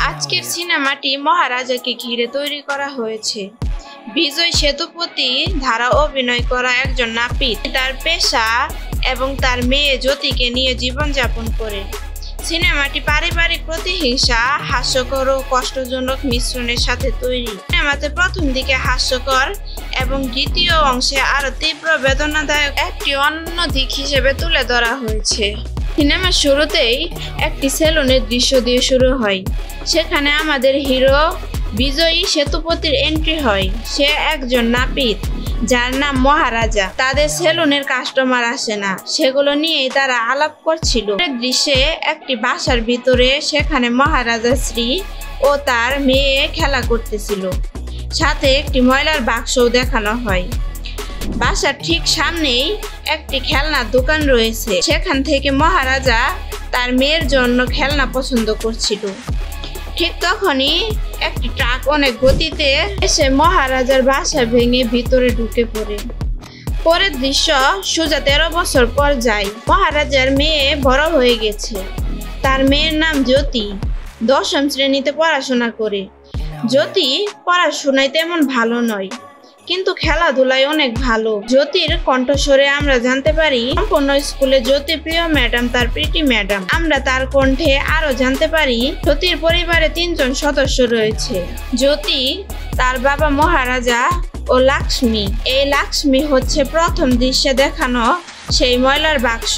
আজকের সিনেমাটি মহারাজাকে ঘিরে তৈরি করা হয়েছে। বিজয় সেতুপতি ধারা অভিনয় করা একজন নাপিত তার পেশা এবং তার মেয়ে জ্যোতিকে নিয়ে জীবনযাপন করে। সিনেমাটি পারিবারিক প্রতিহিংসা, হাস্যকর ও কষ্টজনক মিশ্রণের সাথে তৈরি। সিনেমাতে প্রথম দিকে হাস্যকর এবং দ্বিতীয় অংশে আরো তীব্র বেদনাদায়ক একটি অন্য দিক হিসেবে তুলে ধরা হয়েছে। সিনেমার শুরুতেই একটি সেলুনের দৃশ্য দিয়ে শুরু হয়। সেখানে আমাদের হিরো বিজয়ী সেতুপতির এন্ট্রি হয়। সে একজন নাপিত যার নাম মহারাজা। তাদের সেলুনের কাস্টমার আসে না, সেগুলো নিয়েই তারা আলাপ করছিল। দৃশ্যে একটি বাসার ভিতরে সেখানে মহারাজার স্ত্রী ও তার মেয়ে খেলা করতেছিল। সাথে একটি ময়লার বাক্সও দেখানো হয়। বাসার ঠিক সামনেই একটি খেলনার দোকান রয়েছে। সেখান থেকে মহারাজা তার মেয়ের জন্য খেলনা পছন্দ করছিল। ঠিক তখনই একটি ট্রাক অনেক গতিতে এসে মহারাজার বাসা ভেঙে ভিতরে ঢুকে পড়ে। পরের দৃশ্য সোজা 13 বছর পর যায়। মহারাজার মেয়ে বড় হয়ে গেছে। তার মেয়ের নাম জ্যোতি, 10ম শ্রেণীতে পড়াশোনা করে। জ্যোতি পড়াশোনায় তেমন ভালো নয়, কিন্তু খেলাধুলায় অনেক ভালো। জ্যোতির কণ্ঠস্বরে আমরা জানতে পারি সম্পূর্ণ স্কুলে জ্যোতির প্রিয় ম্যাডাম তার প্রীতি ম্যাডাম। আমরা তার কণ্ঠে আরো জানতে পারি জ্যোতির পরিবারে 3 জন সদস্য রয়েছে। জ্যোতি, তার বাবা মহারাজা ও লক্ষ্মী। এই লক্ষ্মী হচ্ছে প্রথম দৃশ্যে দেখানো সেই ময়লার বাক্স।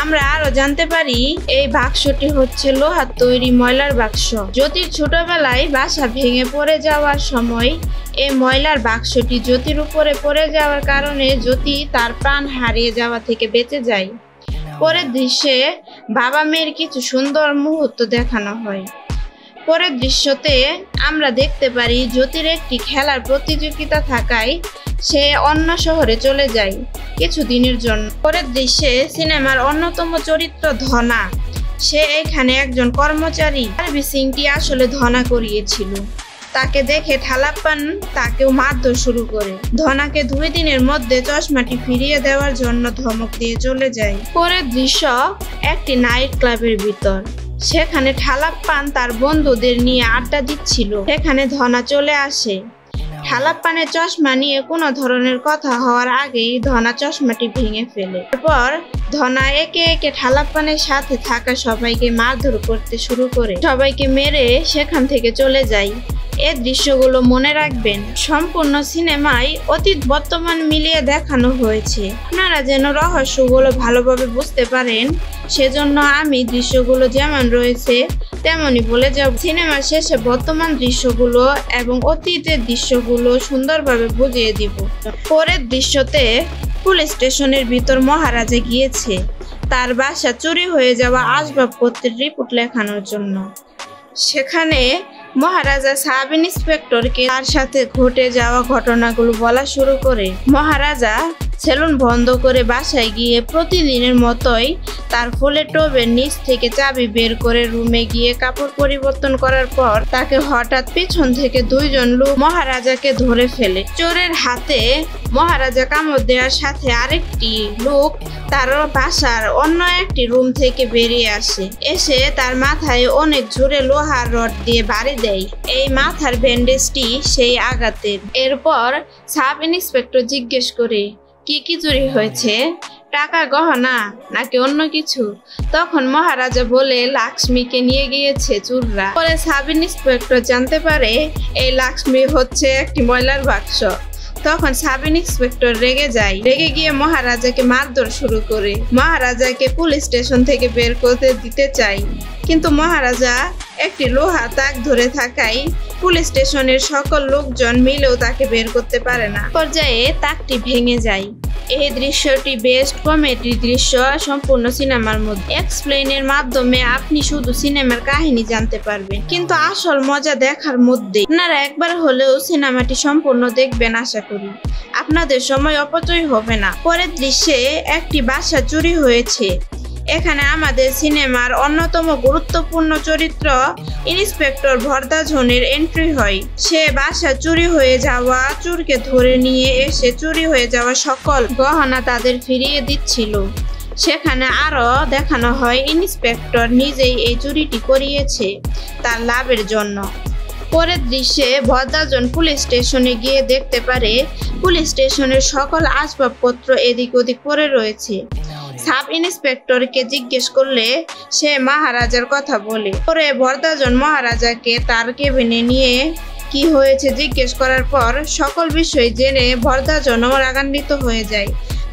আমরা আরো জানতে পারি এই বাক্সটি হচ্ছে লোহার তৈরি ময়লার বাক্স। জ্যোতির ছোটবেলায় বাসা ভেঙে পড়ে যাওয়ার সময় এই ময়লার বাক্সটি জ্যোতির উপরে পড়ে যাওয়ার কারণে জ্যোতি তার প্রাণ হারিয়ে যাওয়া থেকে বেঁচে যায়। পরের দৃশ্যে বাবা মেয়ের কিছু সুন্দর মুহূর্ত দেখানো হয়। পরের দৃশ্যতে আমরা দেখতে পারি জ্যোতির একটি খেলার প্রতিযোগিতা থাকায় সে অন্য শহরে চলে যায় কিছুদিনের জন্য। পরের দৃশ্যে সিনেমার অন্যতম চরিত্র ধনা। সে এখানে একজন কর্মচারী। সার্ভিসিংটি আসলে ধনা করিয়েছিল। তাকে দেখে ঠালাপ্পান তাকেও মারধর শুরু করে। ধনাকে 2 দিনের মধ্যে চশমাটি ফিরিয়ে দেওয়ার জন্য ধমক দিয়ে চলে যায়। পরের দৃশ্য একটি নাইট ক্লাবের ভিতর। সেখানে ঠালাপ্পান তার বন্ধুদের নিয়ে আড্ডা দিচ্ছিল। সেখানে ধনা চলে আসে। ঠালাপ্পানের চশমা নিয়ে কোনো ধরনের কথা হওয়ার আগেই ধনা চশমাটি ভেঙে ফেলে। তারপর ধনা একে একে ঠালাপ্পানের সাথে থাকা সবাইকে মারধর করতে শুরু করে। সবাইকে মেরে সেখান থেকে চলে যায়। এই দৃশ্যগুলো মনে রাখবেন। সম্পূর্ণ সিনেমায় অতীত বর্তমান মিলিয়ে দেখানো হয়েছে। আপনারা যেন রহস্যগুলো ভালোভাবে বুঝতে পারেন, সেজন্য আমি দৃশ্যগুলো যেমন রয়েছে তেমনই বলে যাব। সিনেমার শেষে বর্তমান দৃশ্যগুলো এবং অতীতের দৃশ্যগুলো সুন্দরভাবে বুঝিয়ে দিব। পরের দৃশ্যতে পুলিশ স্টেশনের ভিতর মহারাজা গিয়েছে তার বাসা চুরি হয়ে যাওয়া আসবাবপত্রের রিপোর্ট লেখানোর জন্য। সেখানে মহারাজা সাব ইন্সপেক্টরকে তার সাথে ঘটে যাওয়া ঘটনাগুলো বলা শুরু করে। মহারাজা সেলুন বন্ধ করে বাসায় গিয়ে প্রতিদিনের মতোই তার ফুলের টবের নিচ থেকে চাবি বের করে রুমে গিয়ে কাপড় পরিবর্তন করার পর তাকে হঠাৎ পিছন থেকে 2 জন লোক মহারাজাকে ধরে ফেলে। চোরের হাতে মহারাজা কামড় দেওয়ার সাথে আরেকটি লোক তার বাসার অন্য একটি রুম থেকে বেরিয়ে আসে। এসে তার মাথায় অনেক জোরে লোহার রড দিয়ে বাড়ি দেয়। এই মাথার ব্যান্ডেজটি সেই আঘাতের। এরপর সাব ইন্সপেক্টর জিজ্ঞেস করে, কি চুরি হয়েছে? টাকা, গহনা নাকি অন্য কিছু? তখন মহারাজা বলে লক্ষ্মীকে নিয়ে গিয়েছে চোররা। পরে সাব ইন্সপেক্টর জানতে পারে এই লক্ষ্মী হচ্ছে একটি ময়লার বাক্স। তখন সাব ইন্সপেক্টর রেগে যায়। রেগে গিয়ে মহারাজাকে মারধর শুরু করে। মহারাজাকে পুলিশ স্টেশন থেকে বের করতে দিতে চায়, কিন্তু মহারাজা একটি লোহা তাক ধরে থাকায় পুলিশ স্টেশনের সকল লোকজন মিলেও তাকে বের করতে পারে না। পর্যায়ে তাকটি ভেঙে যায়। এই দৃশ্যটি বেস্ট কমেডি দৃশ্য সম্পূর্ণ সিনেমার মধ্যে। এক্সপ্লেইনের মাধ্যমে আপনি শুধু সিনেমার কাহিনী জানতে পারবেন, কিন্তু আসল মজা দেখার মধ্যে। আপনারা একবার হলেও সিনেমাটি সম্পূর্ণ দেখবেন, আশা করি আপনাদের সময় অপচয় হবে না। পরের দৃশ্যে একটি বাসা চুরি হয়েছে। এখানে আমাদের সিনেমার অন্যতম গুরুত্বপূর্ণ চরিত্র ইন্সপেক্টর ভরদাঝনের এন্ট্রি হয়। সে বাসা চুরি হয়ে যাওয়া চোরকে ধরে নিয়ে এসে চুরি হয়ে যাওয়া সকল গহনা তাদের ফিরিয়ে দিচ্ছিল। সেখানে আরো দেখানো হয় ইন্সপেক্টর নিজেই এই চুরিটি করিয়েছে তার লাভের জন্য। পরের দৃশ্যে ভদ্রাজন পুলিশ স্টেশনে গিয়ে দেখতে পারে পুলিশ স্টেশনের সকল আসবাবপত্র এদিক ওদিক পড়ে রয়েছে। সাব ইন্সপেক্টরকে জিজ্ঞেস করলে সে মহারাজার কথা বলে। পরে ভদ্রাজন মহারাজাকে তার কেবিনে নিয়ে কি হয়েছে জিজ্ঞেস করার পর সকল বিষয় জেনে ভদ্রাজন রাগান্বিত হয়ে যায়,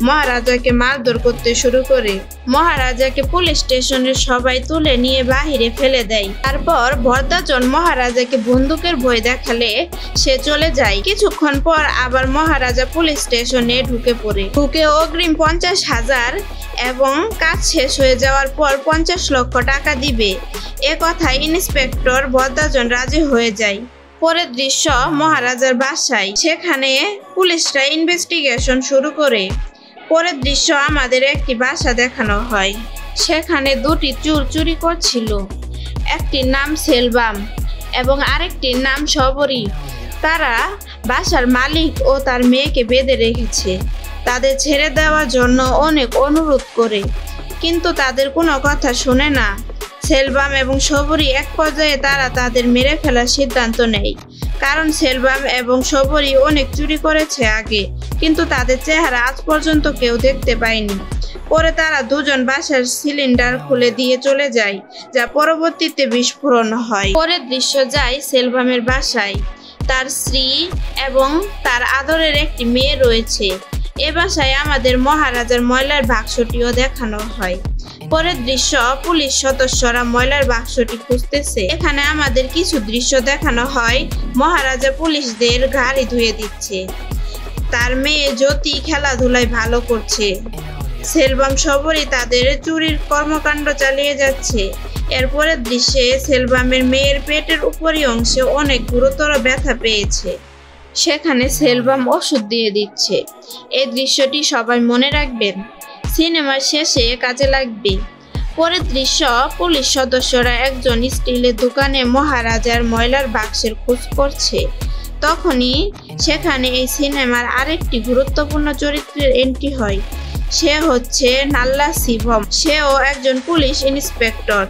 মহারাজাকে মারধর করতে শুরু করে। মহারাজাকে পুলিশ স্টেশনের সবাই তুলে নিয়ে বাহিরে ফেলে দেয়। তারপর ভদ্রাজন মহারাজাকে বন্দুকের ভয় দেখালে সে চলে যায়। কিছুক্ষণ পর আবার মহারাজা পুলিশ স্টেশনে ঢুকে অগ্রিম 50,000 এবং কাজ শেষ হয়ে যাওয়ার পর 50 লক্ষ টাকা দিবে। এ কথায় ইন্সপেক্টর ভদ্রাজন রাজি হয়ে যায়। পরের দৃশ্য মহারাজার বাসায়, সেখানে পুলিশরা ইনভেস্টিগেশন শুরু করে। পরের দৃশ্য আমাদের একটি বাসা দেখানো হয়, সেখানে দুটি চোর চুরি করছিল। একটির নাম সেলবাম এবং আরেকটির নাম শবরী। তারা বাসার মালিক ও তার মেয়েকে বেঁধে রেখেছে। তাদের ছেড়ে দেওয়ার জন্য অনেক অনুরোধ করে, কিন্তু তাদের কোনো কথা শুনে না। সেলবাম এবং শবরী এক পর্যায়ে তারা তাদের মেরে ফেলার সিদ্ধান্ত নেয়, কারণ সেলবাম এবং শবরী অনেক চুরি করেছে আগে, কিন্তু তাদের চেহারা আজ পর্যন্ত কেউ দেখতে পায়নি। পরে তারা দুজন বাসার সিলিন্ডার খুলে দিয়ে চলে যায়, যা পরবর্তীতে বিস্ফোরণ হয়। পরের দৃশ্য যায় সেলবামের বাসায়। তার স্ত্রী এবং তার আদরের একটি মেয়ে রয়েছে। এ বাসায় আমাদের মহারাজার ময়লার বাক্সটিও দেখানো হয়। পরের দৃশ্য পুলিশ সদস্যরা ময়লার বাক্সটি খুঁজতেছে। এখানে আমাদের কিছু দৃশ্য দেখানো হয়, মহারাজা পুলিশদের গাড়ি ধুয়ে দিচ্ছে। তার মেয়ে জ্যোতি খেলাধুলায় ভালো করছে। সেলবাম শবরী তাদের চুরির কর্মকাণ্ড চালিয়ে যাচ্ছে। এরপরের দৃশ্যে সেলবামের মেয়ের পেটের উপরি অংশে অনেক গুরুতর ব্যথা পেয়েছে। সেখানে সেলবাম ওষুধ দিয়ে দিচ্ছে। এই দৃশ্যটি সবাই মনে রাখবেন, সিনেমার শেষে কাজে লাগবে। পরের দৃশ্য পুলিশ সদস্যরা একজন স্টিলের দোকানে মহারাজার ময়লার বাক্সের খোঁজ করছে। তখনই সেখানে এই সিনেমার আরেকটি গুরুত্বপূর্ণ চরিত্রের এন্ট্রি হয়। সে হচ্ছে নাল্লা শিবম। সেও একজন পুলিশ ইন্সপেক্টর।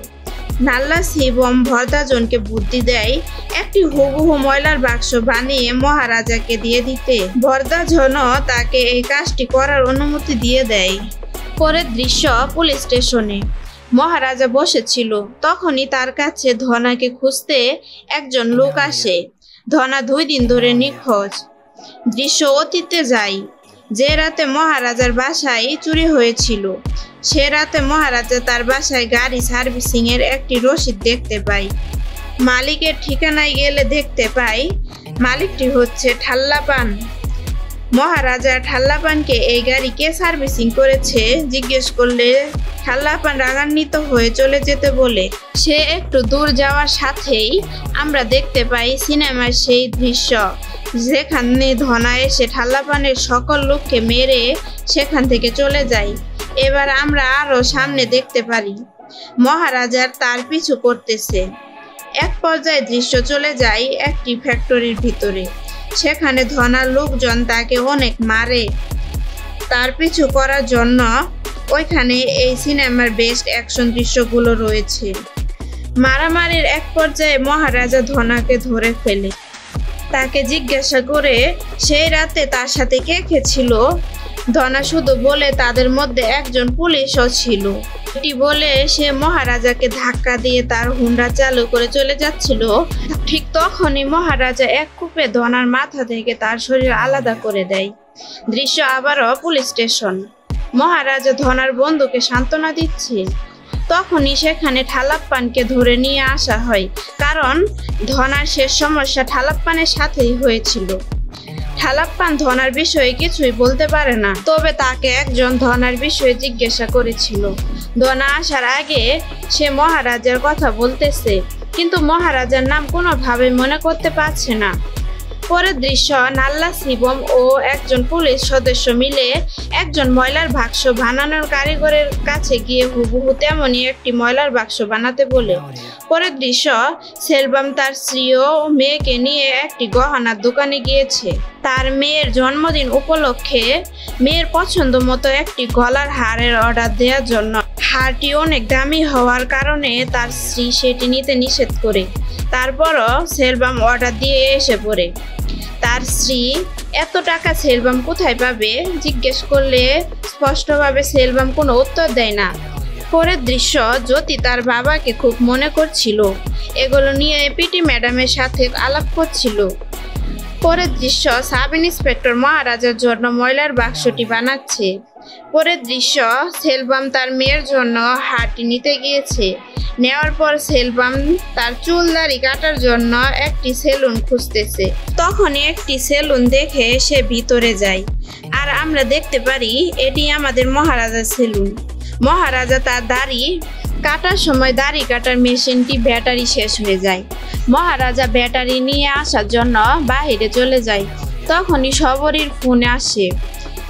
নাল্লা শিবম ভদ্রাজনকে বুদ্ধি দেয় একটি হুবহু ময়লার বাক্স বানিয়ে মহারাজাকে দিয়ে দিতে। ভদ্রাজনও তাকে এই কাজটি করার অনুমতি দিয়ে দেয়। পরের দৃশ্য পুলিশ স্টেশনে। মহারাজা বসেছিল, তখনই তার কাছে ধনাকে খুঁজতে একজন লোক আসে। ধনা 2 দিন ধরে নিখোঁজ। দৃশ্য অতীতে যায়, যে রাতে মহারাজার বাসায় চুরি হয়েছিল। সে রাতে মহারাজা তার বাসায় গাড়ি সার্ভিসিং এর একটি রসিদ দেখতে পায়। মালিকের ঠিকানায় গেলে দেখতে পায় মালিকটি হচ্ছে ঠাল্লাপান। মহারাজা ঠাল্লাপানকে এই গাড়ি কে সার্ভিসিং করেছে জিজ্ঞেস করলে ঠাল্লাপান রাগান্বিত হয়ে চলে যেতে বলে। সে একটু দূর যাওয়ার সাথেই আমরা দেখতে পাই সিনেমার সেই দৃশ্য, যেখানে ধনা এসে ঠাল্লাপানের সকল লোককে মেরে সেখান থেকে চলে যায়। এবার আমরা আরো সামনে দেখতে পারি মহারাজার তার পিছু করতেছে। এক পর্যায়ে দৃশ্য চলে যায় একটি ফ্যাক্টরির ভিতরে। সেখানে ধনার লোকজন তাকে অনেক মারে। তার পিছু করার জন্য ওইখানে এই সিনেমার বেস্ট অ্যাকশন দৃশ্যগুলো রয়েছে। মারামারির এক পর্যায়ে মহারাজা ধনাকে ধরে ফেলে। তাকে জিজ্ঞাসা করে সেই রাতে তার সাথে কে কে ছিল। ধনা শুধু বলে তাদের মধ্যে একজন পুলিশও ছিল। এটি বলে সে মহারাজাকে ধাক্কা দিয়ে তার হুন্ডা চালু করে চলে যাচ্ছিল। ঠিক তখনই মহারাজা এক কূপে ধনার মাথা থেকে তার শরীর আলাদা করে দেয়। দৃশ্য আবারও পুলিশ স্টেশন। মহারাজা ধনার বন্ধুকে সান্ত্বনা দিচ্ছে। তখনই সেখানে ঠালাপ্পানকে ধরে নিয়ে আসা হয়, কারণ ধনার শেষ সমস্যা ঠালাপ্পানের সাথেই হয়েছিল। ঠালাপ্পান ধনার বিষয়ে কিছুই বলতে পারে না, তবে তাকে একজন ধনার বিষয়ে জিজ্ঞাসা করেছিল। ধনা আসার আগে সে মহারাজার কথা বলতেছে, কিন্তু মহারাজার নাম কোনোভাবে মনে করতে পারছে না। পরের দৃশ্য, নাল্লা শিবম ও একজন পুলিশ সদস্য মিলে একজন ময়লার বাক্স বানানোর কারিগরের কাছে গিয়ে হুবহু তেমনই একটি ময়লার বাক্স বানাতে বলে। পরের দৃশ্য, সেলভাম তার স্ত্রী ও মেয়েকে নিয়ে একটি গহনার দোকানে গিয়েছে তার মেয়ের জন্মদিন উপলক্ষে মেয়ের পছন্দ মতো একটি গলার হারের অর্ডার দেওয়ার জন্য। হারটি অনেক দামি হওয়ার কারণে তার স্ত্রী সেটি নিতে নিষেধ করে। তারপরও সেলভাম অর্ডার দিয়ে এসে পড়ে। তার স্ত্রী এত টাকা সেলভাম কোথায় পাবে জিজ্ঞেস করলে স্পষ্টভাবে সেলভাম কোনো উত্তর দেয় না। পরের দৃশ্য, জ্যোতি তার বাবাকে খুব মনে করছিল, এগুলো নিয়ে পিটি ম্যাডামের সাথে আলাপ করছিল। পরের দৃশ্য, সাব ইন্সপেক্টর মহারাজার জন্য ময়লার বাক্সটি বানাচ্ছে। পরের দৃশ্য, সেলভাম তার মেয়ের জন্য হারটি নিতে গিয়েছে। নেওয়ার পর সেলভাম তার চুল দাড়ি কাটার জন্য একটি সেলুন খুঁজতেছে। তখনই একটি সেলুন দেখে সে ভিতরে যায়। আর আমরা দেখতে পারি এটি আমাদের মহারাজার সেলুন। মহারাজা তার দাড়ি কাটার সময় দাড়ি কাটার মেশিনটি ব্যাটারি শেষ হয়ে যায়। মহারাজা ব্যাটারি নিয়ে আসার জন্য বাইরে চলে যায়। তখনই শবরীর ফোন আসে।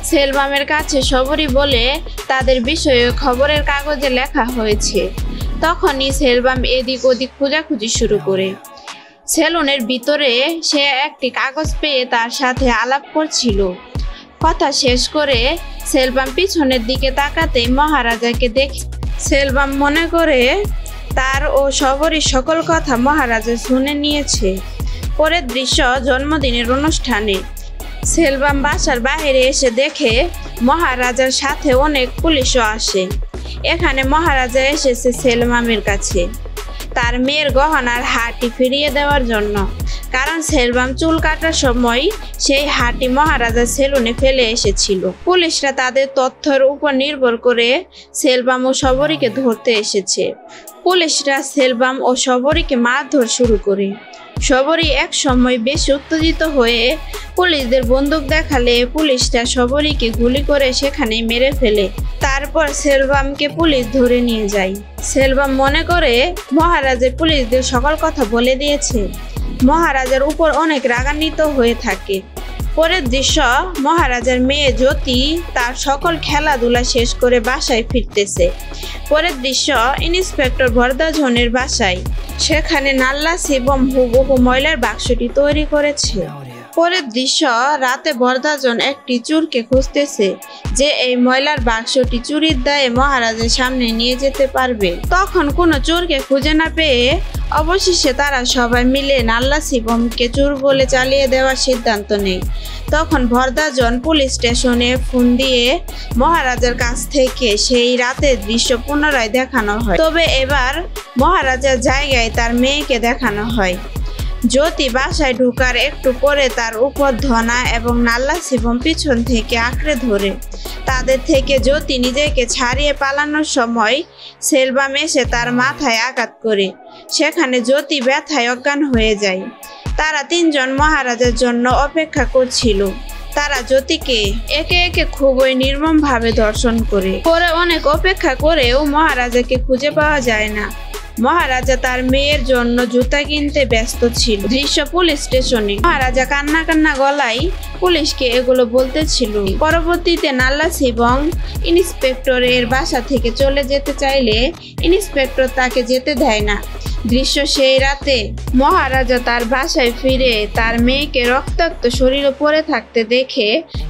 সেলভামের কাছে শবরী বলে তাদের বিষয়ে খবরের কাগজে লেখা হয়েছে। তখনই সেলভাম এদিক ওদিক খোঁজাখুঁজি শুরু করে। সেলুনের ভিতরে সে একটি কাগজ পেয়ে তার সাথে আলাপ করছিল। কথা শেষ করে সেলভাম পিছনের দিকে তাকাতেই মহারাজাকে দেখে সেলভাম মনে করে তার ও শবরীর সকল কথা মহারাজা শুনে নিয়েছে। পরের দৃশ্য, জন্মদিনের অনুষ্ঠানে সেলভাম বাসার বাইরে এসে দেখে মহারাজার সাথে অনেক পুলিশও আসে। এখানে মহারাজা এসেছে সেলভামের কাছে তার মেয়ের গহনার হারটি ফিরিয়ে দেওয়ার জন্য, কারণ সেলভাম চুল কাটার সময় সেই হারটি মহারাজার সেলুনে ফেলে এসেছিল। পুলিশরা তাদের তথ্যের উপর নির্ভর করে সেলভাম ও শবরীকে ধরতে এসেছে। পুলিশরা সেলভাম ও শবরীকে মারধর শুরু করে। শবরী এক সময় বেশি উত্তেজিত হয়ে পুলিশদের বন্দুক দেখালে পুলিশরা শবরীকে গুলি করে সেখানেই মেরে ফেলে। তারপর সেলভামকে পুলিশ ধরে নিয়ে যায়। সেলভাম মনে করে মহারাজা পুলিশদের সকল কথা বলে দিয়েছে। মহারাজার উপর অনেক রাগান্বিত হয়ে থাকে। পরের দৃশ্য, মহারাজার মেয়ে জ্যোতি তার সকল খেলাধুলা শেষ করে বাসায় ফিরতেছে। পরের দৃশ্য, ইন্সপেক্টর বরদাজনের বাসায়। সেখানে নাল্লা শিবম হুবহু ময়লার বাক্সটি তৈরি করেছে। পরের দৃশ্য, রাতে বরদাজন একটি চোরকে খুঁজতেছে যে এই ময়লার বাক্সটি চুরির দায়ে মহারাজের সামনে নিয়ে যেতে পারবে। তখন কোনো চোরকে খুঁজে না পেয়ে অবশেষে তারা সবাই মিলে নাল্লা শিবমকে চোর বলে চালিয়ে দেওয়ার সিদ্ধান্ত নেয়। তখন বরদাজন পুলিশ স্টেশনে ফোন দিয়ে মহারাজার কাছ থেকে সেই রাতের দৃশ্য পুনরায় দেখানো হয়। তবে এবার মহারাজার জায়গায় তার মেয়েকে দেখানো হয়। জ্যোতি বাসায় ঢোকার একটু পরে তার উপর ধনা এবং নাল্লা শিবম পিছন থেকে আঁকড়ে ধরে। তাদের থেকে জ্যোতি নিজেকে ছাড়িয়ে পালানোর সময় সেলভাম এসে তার মাথায় আঘাত করে। সেখানে জ্যোতি ব্যথায় অজ্ঞান হয়ে যায়। তারা তিনজন মহারাজার জন্য অপেক্ষা করছিল। তারা জ্যোতিকে একে একে খুবই নির্মমভাবে ধর্ষণ করে। পরে অনেক অপেক্ষা করেও মহারাজাকে খুঁজে পাওয়া যায় না। মহারাজা তার মেয়ের জন্য জুতা কিনতে ব্যস্ত ছিল। দৃশ্য, পুলিশ স্টেশনে। মহারাজা কান্না কান্না গলায় পুলিশকে এগুলো বলতেছিল। পরবর্তীতে নাল্লা শিবম ইন্সপেক্টরের বাসা থেকে চলে যেতে চাইলে ইন্সপেক্টর তাকে যেতে দেয় না। দৃশ্য, সেই রাতে মহারাজা তার বাসায় ফিরে তার মেয়েকে রক্তাক্ত শরীরে পড়ে থাকতে দেখে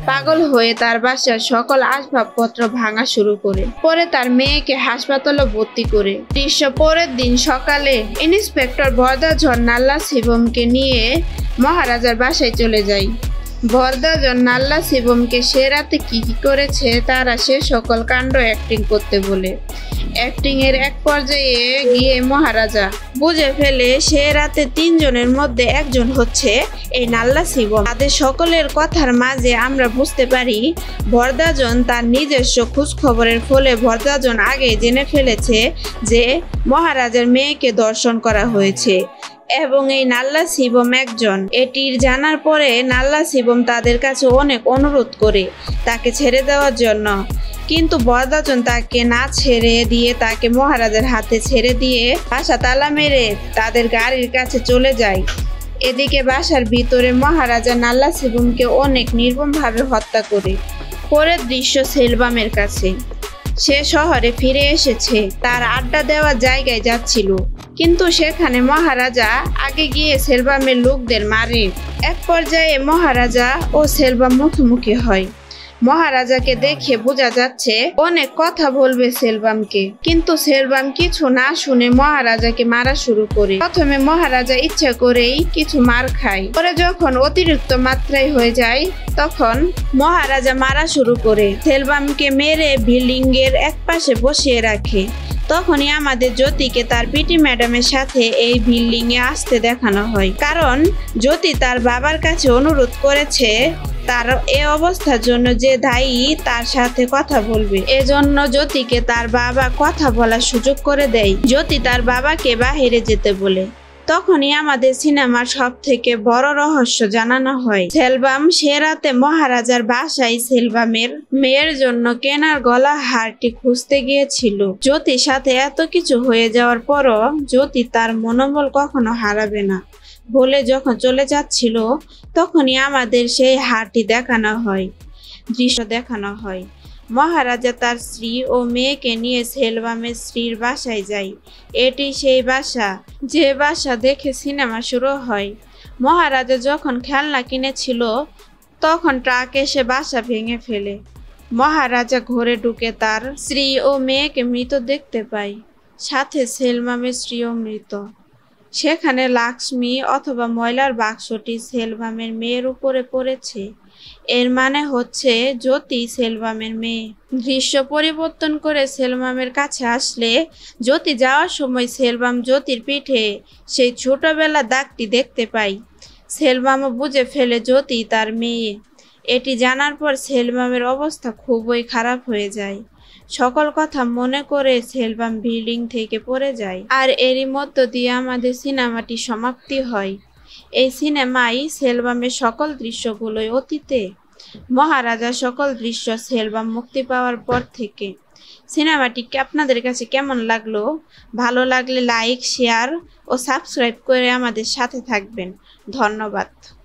পাগল হয়ে তার বাসার সকল আসবাবপত্র ভাঙা শুরু করে। পরে তার মেয়েকে হাসপাতালে ভর্তি করে। দৃশ্য, পরের দিন সকালে ইন্সপেক্টর বরদাজন নাল্লা শিবমকে নিয়ে মহারাজার বাসায় চলে যায়। বরদাজন নাল্লা শিবমকে সে রাতে কি কি করেছে তারা সে সকল কাণ্ড অ্যাক্টিং করতে বলে। অ্যাক্টিং এর এক পর্যায়ে গিয়ে মহারাজা বুঝে ফেলে সে রাতে তিনজনের মধ্যে একজন হচ্ছে এই নাল্লা শিবম। তাদের সকলের কথার মাঝে আমরা বুঝতে পারি বরদাজন তার নিজস্ব খোঁজ খবরের ফলে বরদাজন আগে জেনে ফেলেছে যে মহারাজার মেয়েকে ধর্ষণ করা হয়েছে এবং এই নাল্লা শিবম একজন। এটির জানার পরে নাল্লা শিবম তাদের কাছে অনেক অনুরোধ করে তাকে ছেড়ে দেওয়ার জন্য, কিন্তু বরদাজন তাকে না ছেড়ে দিয়ে তাকে মহারাজার হাতে ছেড়ে দিয়ে বাসা তালা মেরে তাদের গাড়ির কাছে চলে যায়। এদিকে বাসার ভিতরে মহারাজা নাল্লা সেগুনকে অনেক নির্মমভাবে হত্যা করে। পরের দৃশ্য সেলভামের কাছে। সে শহরে ফিরে এসেছে, তার আড্ডা দেওয়ার জায়গায় যাচ্ছিল, কিন্তু সেখানে মহারাজা আগে গিয়ে সেলভামের লোকদের মারে। এক পর্যায়ে মহারাজা ও সেলভাম মুখোমুখি হয়। মহারাজাকে দেখে বোঝা যাচ্ছে অনেক কথা বলবে সেলভামকে, কিন্তু সেলভাম কিছু না শুনে মহারাজাকে মারা শুরু করে। প্রথমে মহারাজা ইচ্ছা করেই কিছু মার খায়, পরে যখন অতিরিক্ত মাত্রায় হয়ে যায় তখন মহারাজা মারা শুরু করে। সেলভামকে মেরে বিল্ডিং এর এক পাশে বসিয়ে রাখে। তখনই আমাদের জ্যোতিকে তার পিটি ম্যাডামের সাথে এই বিল্ডিং এ আসতে দেখানো হয়, কারণ জ্যোতি তার বাবার কাছে অনুরোধ করেছে তার এ অবস্থার জন্য যে দায়ী তার সাথে কথা বলবে। এজন্য জ্যোতিকে তার বাবা কথা বলার সুযোগ করে দেয়। জ্যোতি তার বাবাকে বাহিরে যেতে বলে। তখনই আমাদের সিনেমার সব থেকে বড় রহস্য জানানো হয়। সেলভাম সে রাতে মহারাজার বাসায় সেলভামের মেয়ের জন্য কেনার গলা হারটি খুঁজতে গিয়েছিল। জ্যোতির সাথে এত কিছু হয়ে যাওয়ার পরও জ্যোতি তার মনোবল কখনো হারাবে না বলে যখন চলে যাচ্ছিল, তখনই আমাদের সেই হারটি দৃশ্য দেখানো হয়। মহারাজা তার স্ত্রী ও মেয়েকে নিয়ে সেলভামের স্ত্রীর বাসায় যায়। এটি সেই বাসা যে বাসা দেখে সিনেমা শুরু হয়। মহারাজা যখন খেলনা কিনেছিল তখন ট্রাক এসে বাসা ভেঙে ফেলে। মহারাজা ঘরে ঢুকে তার স্ত্রী ও মেয়েকে মৃত দেখতে পায়, সাথে সেলভামের স্ত্রীও মৃত। সেখানে লাক্সমি অথবা ময়লার বাক্সটি সেলভামের মেয়ের উপরে পড়েছে। এর মানে হচ্ছে জ্যোতি সেলভামের মেয়ে। দৃশ্য পরিবর্তন করে সেলভামের কাছে আসলে জ্যোতি যাওয়ার সময় সেলভাম জ্যোতির পিঠে সেই ছোটবেলার দাগটি দেখতে পাই। সেলভামও বুঝে ফেলে জ্যোতি তার মেয়ে। এটি জানার পর সেলভামের অবস্থা খুবই খারাপ হয়ে যায়। সকল কথা মনে করে সেলভাম বিল্ডিং থেকে পড়ে যায়। আর এরই মধ্য দিয়ে আমাদের সিনেমাটি সমাপ্তি হয়। এই সিনেমায় সেলভামের সকল দৃশ্যগুলোই অতীতে। মহারাজা সকল দৃশ্য সেলভাম মুক্তি পাওয়ার পর থেকে। সিনেমাটি আপনাদের কাছে কেমন লাগলো? ভালো লাগলে লাইক, শেয়ার ও সাবস্ক্রাইব করে আমাদের সাথে থাকবেন। ধন্যবাদ।